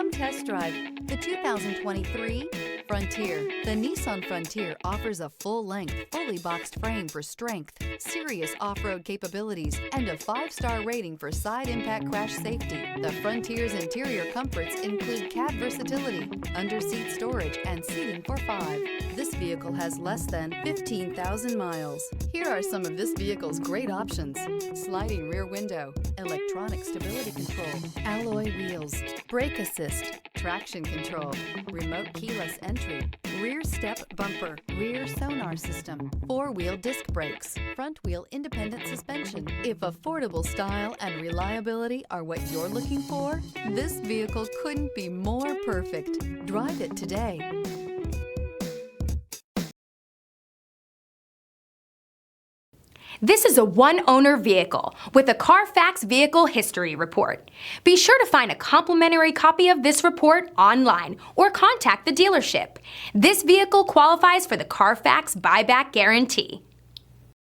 Come test drive the 2023 Frontier. The Nissan Frontier offers a full-length, fully boxed frame for strength, serious off-road capabilities, and a 5-star rating for side impact crash safety. The Frontier's interior comforts include cab versatility, under-seat storage, and seating for 5. This vehicle has less than 15,000 miles. Here are some of this vehicle's great options: sliding rear window, electronic stability control, alloy wheels, brake assist, traction control, remote keyless entry, rear step bumper, rear sonar system, 4-wheel disc brakes, front wheel independent suspension. If affordable style and reliability are what you're looking for, this vehicle couldn't be more perfect. Drive it today. This is a one-owner vehicle with a Carfax Vehicle History Report. Be sure to find a complimentary copy of this report online or contact the dealership. This vehicle qualifies for the Carfax Buyback Guarantee.